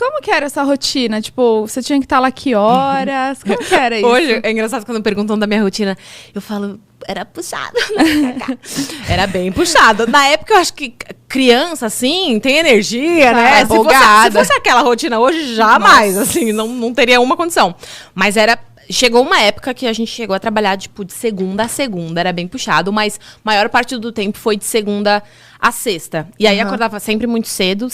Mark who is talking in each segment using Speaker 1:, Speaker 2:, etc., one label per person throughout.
Speaker 1: como que era essa rotina? Tipo, você tinha que estar lá que horas? Como que era isso?
Speaker 2: Hoje, é engraçado quando perguntam da minha rotina, eu falo, era puxado. Era bem puxado. Na época, eu acho que criança, assim, tem energia, né? Se fosse aquela rotina hoje, jamais, assim, não teria uma condição. Mas chegou uma época que a gente chegou a trabalhar, tipo, de segunda a segunda. Era bem puxado, mas a maior parte do tempo foi de segunda a sexta. E aí acordava sempre muito cedo,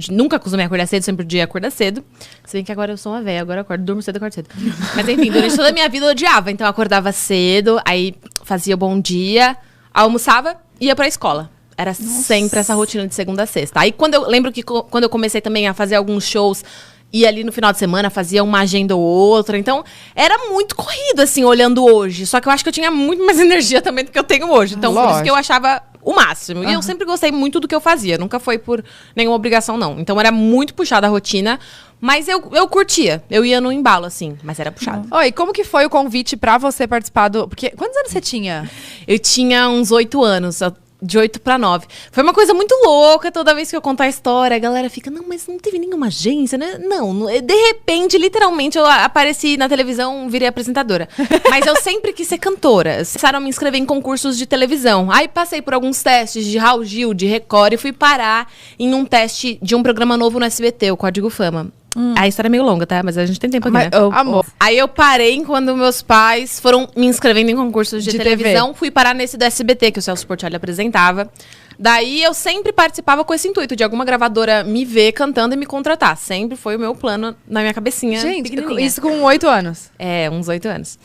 Speaker 2: nunca acostumei acordar cedo, sempre o dia acordar cedo. Se bem que agora eu sou uma velha, agora eu acordo, durmo cedo, acordo cedo. Mas enfim, durante toda a minha vida eu odiava. Então eu acordava cedo, aí fazia o bom dia, almoçava, ia pra escola. Era sempre essa rotina de segunda a sexta. Aí lembro que quando eu comecei também a fazer alguns shows, e ali no final de semana fazia uma agenda ou outra. Então, era muito corrido, assim, olhando hoje. Só que eu acho que eu tinha muito mais energia também do que eu tenho hoje. Então, por isso que eu achava o máximo. E eu sempre gostei muito do que eu fazia. Nunca foi por nenhuma obrigação, não. Então, era muito puxada a rotina. Mas eu curtia. Eu ia no embalo, assim. Mas era puxado.
Speaker 3: Oi, como que foi o convite pra você participar do... Porque quantos anos você tinha?
Speaker 2: Eu tinha uns 8 anos. De 8 pra 9. Foi uma coisa muito louca. Toda vez que eu contar a história, a galera fica, não, mas não teve nenhuma agência, né? Não, de repente, literalmente, eu apareci na televisão, virei apresentadora. Mas eu sempre quis ser cantora. Começaram a me inscrever em concursos de televisão. Aí passei por alguns testes de Raul Gil, de Record, e fui parar em um teste de um programa novo no SBT, o Código Fama. A história é meio longa, tá? Mas a gente tem tempo aqui, né?
Speaker 3: Amor.
Speaker 2: Aí eu parei quando meus pais foram me inscrevendo em concursos de televisão. TV. Fui parar nesse do SBT, que o Celso Portiolli apresentava. Daí eu sempre participava com esse intuito de alguma gravadora me ver cantando e me contratar. Sempre foi o meu plano na minha cabecinha.
Speaker 3: Gente, isso com 8 anos?
Speaker 2: É, uns 8 anos.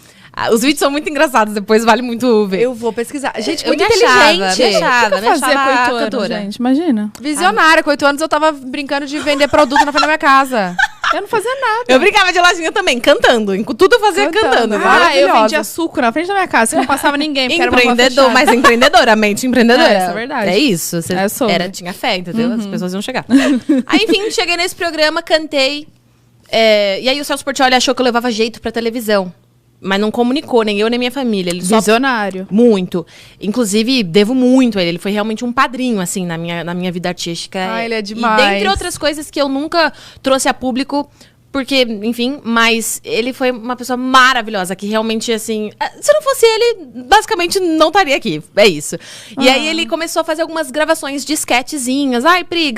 Speaker 2: Os vídeos são muito engraçados, depois vale muito ver.
Speaker 3: Eu vou pesquisar. Gente,
Speaker 2: muito
Speaker 3: inteligente.
Speaker 2: Me achava
Speaker 1: com 8 anos,
Speaker 2: cantora.
Speaker 1: gente, imagina.
Speaker 3: Visionária, com 8 anos eu tava brincando de vender produto na frente da minha casa.
Speaker 1: Eu não fazia nada.
Speaker 2: Eu brincava de lojinha também, cantando. Tudo eu fazia cantando.
Speaker 1: Eu vendia suco na frente da minha casa, que não passava ninguém.
Speaker 2: Empreendedor, mas empreendedora, mente empreendedora.
Speaker 1: Isso é verdade.
Speaker 2: É isso. Tinha fé, entendeu? As pessoas iam chegar. Aí, enfim, cheguei nesse programa, cantei. E aí o Celso Portiolli achou que eu levava jeito pra televisão. Mas não comunicou, nem eu, nem minha família. Ele
Speaker 1: Visionário.
Speaker 2: Muito. Inclusive, devo muito a ele. Ele foi realmente um padrinho, assim, na minha vida artística.
Speaker 3: Ele é demais.
Speaker 2: E dentre outras coisas que eu nunca trouxe a público, porque, enfim, mas ele foi uma pessoa maravilhosa, que realmente, assim... Se não fosse ele, basicamente não estaria aqui. É isso. E aí ele começou a fazer algumas gravações de sketchzinhas. Ai, Pri,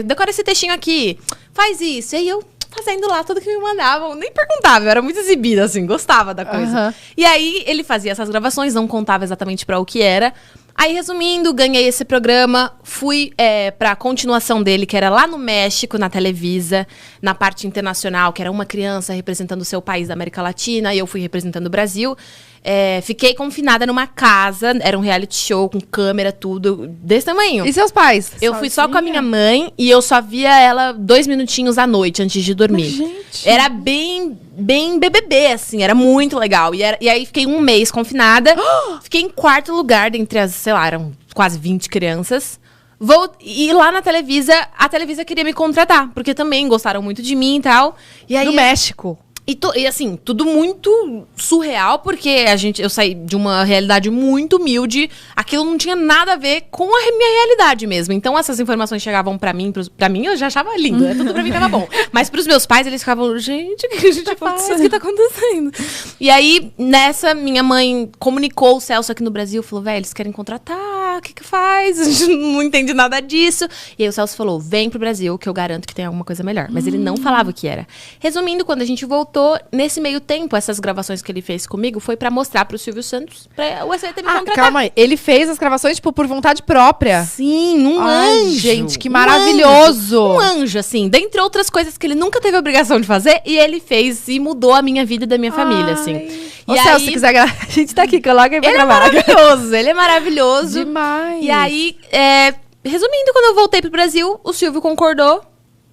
Speaker 2: decora esse textinho aqui. Faz isso. E aí eu... fazendo lá tudo que me mandavam, nem perguntava, eu era muito exibida, assim, gostava da coisa. E aí, ele fazia essas gravações, não contava exatamente pra o que era. Aí, resumindo, ganhei esse programa, fui pra continuação dele, que era lá no México, na Televisa, na parte internacional, que era uma criança representando o seu país da América Latina, e eu fui representando o Brasil. Fiquei confinada numa casa, era um reality show com câmera, tudo, desse tamanho.
Speaker 3: E seus pais?
Speaker 2: Eu fui só com a minha mãe e eu só via ela 2 minutinhos à noite antes de dormir.
Speaker 1: Mas, gente.
Speaker 2: Era bem BBB, assim, era muito legal. E aí fiquei 1 mês confinada, fiquei em 4º lugar dentre as, sei lá, eram quase 20 crianças. E lá na Televisa, a Televisa queria me contratar, porque também gostaram muito de mim e tal. E aí,
Speaker 3: no México?
Speaker 2: E assim, tudo muito surreal, porque eu saí de uma realidade muito humilde. Aquilo não tinha nada a ver com a minha realidade mesmo. Então, essas informações chegavam pra mim eu já achava lindo, né? Tudo pra mim tava bom. Mas pros meus pais, eles ficavam, gente, o que tá acontecendo? E aí, nessa, minha mãe comunicou o Celso aqui no Brasil, falou, velho, eles querem contratar, o que faz? A gente não entende nada disso. E aí o Celso falou, vem pro Brasil, que eu garanto que tem alguma coisa melhor. Mas ele não falava o que era. Resumindo, quando a gente voltou, nesse meio tempo, essas gravações que ele fez comigo foi pra mostrar pro Silvio Santos, pra o SBT me contratar.
Speaker 3: Calma aí, ele fez as gravações, tipo, por vontade própria?
Speaker 2: Sim, anjo.
Speaker 3: Gente, que maravilhoso!
Speaker 2: Um anjo, assim, dentre outras coisas que ele nunca teve a obrigação de fazer, e ele fez e mudou a minha vida e da minha família, assim.
Speaker 3: E aí, Celso, se quiser gravar, a gente tá aqui, coloca aí pra gravar.
Speaker 2: Ele é maravilhoso.
Speaker 3: Demais!
Speaker 2: E aí, resumindo, quando eu voltei pro Brasil, o Silvio concordou,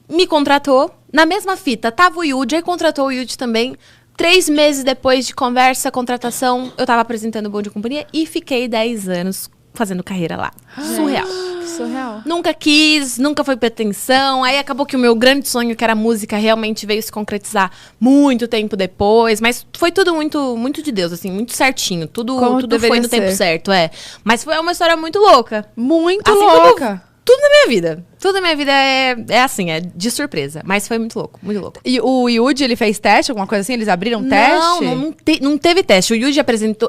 Speaker 2: me contratou. Na mesma fita, tava o Yudi, aí contratou o Yudi também. 3 meses depois de conversa, contratação, eu tava apresentando o Bom Dia e Companhia e fiquei 10 anos fazendo carreira lá. Surreal.
Speaker 1: Surreal.
Speaker 2: Nunca quis, nunca foi pretensão. Aí acabou que o meu grande sonho, que era a música, realmente veio se concretizar muito tempo depois. Mas foi tudo muito, muito de Deus, assim, muito certinho. Tudo foi no tempo certo, Mas foi uma história muito louca.
Speaker 3: Muito
Speaker 2: assim
Speaker 3: louca.
Speaker 2: Tudo na minha vida. Tudo na minha vida é assim, é de surpresa. Mas foi muito louco, muito louco.
Speaker 3: E o Yudi, ele fez teste, alguma coisa assim? Eles abriram teste?
Speaker 2: Não teve teste. O Yuji apresentou,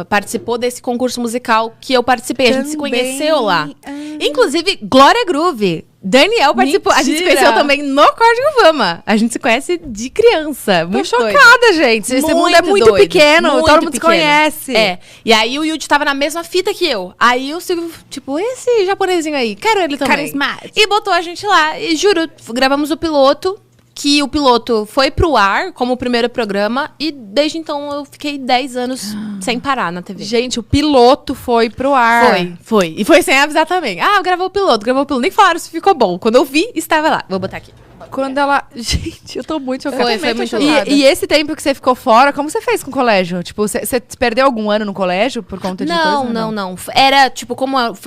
Speaker 2: participou desse concurso musical que eu participei. A gente se conheceu lá. Inclusive, Glória Groove. Daniel participou.
Speaker 1: Mentira.
Speaker 2: A gente se conheceu também no Código Fama. A gente se conhece de criança.
Speaker 3: Tô
Speaker 2: Muito
Speaker 3: chocada, gente. Esse mundo é muito
Speaker 2: doido,
Speaker 3: pequeno,
Speaker 2: muito
Speaker 3: todo mundo se
Speaker 2: pequeno.
Speaker 3: conhece.
Speaker 2: É. E aí o Yuji tava na mesma fita que eu. Aí eu Silvio, tipo, esse japonesinho aí, quero ele também.
Speaker 1: Carismático.
Speaker 2: E botou a gente lá. E juro, gravamos o piloto. Que o piloto foi pro ar como o primeiro programa. E desde então eu fiquei 10 anos sem parar na TV.
Speaker 3: Gente, o piloto foi pro ar.
Speaker 2: Foi. E foi sem avisar também. Ah, gravou o piloto. Nem falaram se ficou bom. Quando eu vi, estava lá. Vou botar aqui.
Speaker 3: Quando ela... Gente, eu tô muito chocada.
Speaker 2: Foi muito
Speaker 3: chocada. E esse tempo que você ficou fora, como você fez com o colégio? Tipo, você perdeu algum ano no colégio por conta de coisa?
Speaker 2: Não. Era, tipo,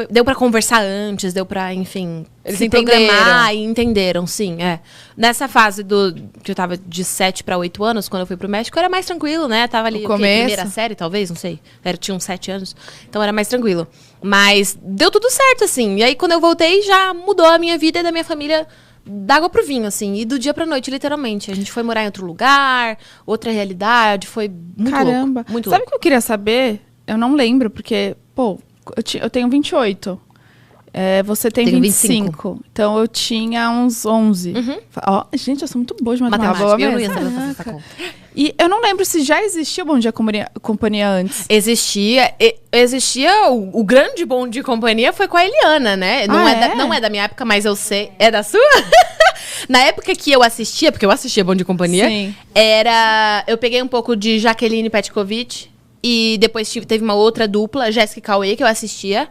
Speaker 2: deu pra conversar antes, deu pra, enfim...
Speaker 3: Eles
Speaker 2: se
Speaker 3: entenderam.
Speaker 2: programar e entenderam, sim, Nessa fase que eu tava de 7 pra 8 anos, quando eu fui pro México, era mais tranquilo, né? Tava ali, primeira série, talvez, não sei. Tinha uns 7 anos, então era mais tranquilo. Mas deu tudo certo, assim. E aí, quando eu voltei, já mudou a minha vida e da minha família... D'água pro vinho, assim, e do dia pra noite, literalmente. A gente foi morar em outro lugar, outra realidade, foi muito
Speaker 1: Caramba.
Speaker 2: louco. Muito
Speaker 1: Sabe o
Speaker 2: louco.
Speaker 1: que eu queria saber? Eu não lembro, porque, pô, eu tenho 28. Você tem
Speaker 2: Tenho
Speaker 1: 25. Então eu tinha uns 11. Ó, gente, eu sou muito boa de matemática.
Speaker 2: Matemática, eu não ia saber fazer essa conta.
Speaker 1: E eu não lembro se já existia o Bom Dia Companhia antes.
Speaker 2: Existia o grande Bom de Companhia foi com a Eliana, né? Não é da minha época, mas eu sei. É da sua? Na época que eu assistia, porque eu assistia Bom de Companhia,
Speaker 1: Sim.
Speaker 2: eu peguei um pouco de Jaqueline Petkovic e depois teve uma outra dupla, Jéssica e Cauê, que eu assistia.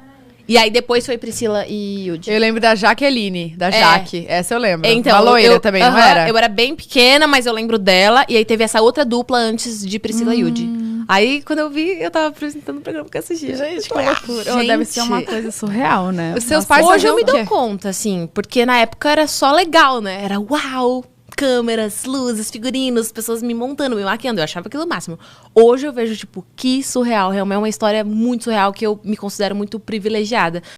Speaker 2: E aí depois foi Priscila e Yudi.
Speaker 3: Eu lembro da Jaqueline, da Jaque. Essa eu lembro.
Speaker 2: Então,
Speaker 3: uma loira também, não era?
Speaker 2: Eu era bem pequena, mas eu lembro dela. E aí teve essa outra dupla antes de Priscila e Yudi. Aí, quando eu vi, eu tava apresentando o programa que eu assistia.
Speaker 1: Gente, que loucura. Deve ser uma coisa surreal, né?
Speaker 3: Os seus pais
Speaker 2: Hoje eu
Speaker 3: faziam
Speaker 2: me
Speaker 3: o quê?
Speaker 2: dou conta, assim. Porque na época era só legal, né? Era uau! Câmeras, luzes, figurinos, pessoas me montando, me maquiando. Eu achava aquilo o máximo. Hoje eu vejo, tipo, que surreal. Realmente é uma história muito surreal que eu me considero muito privilegiada.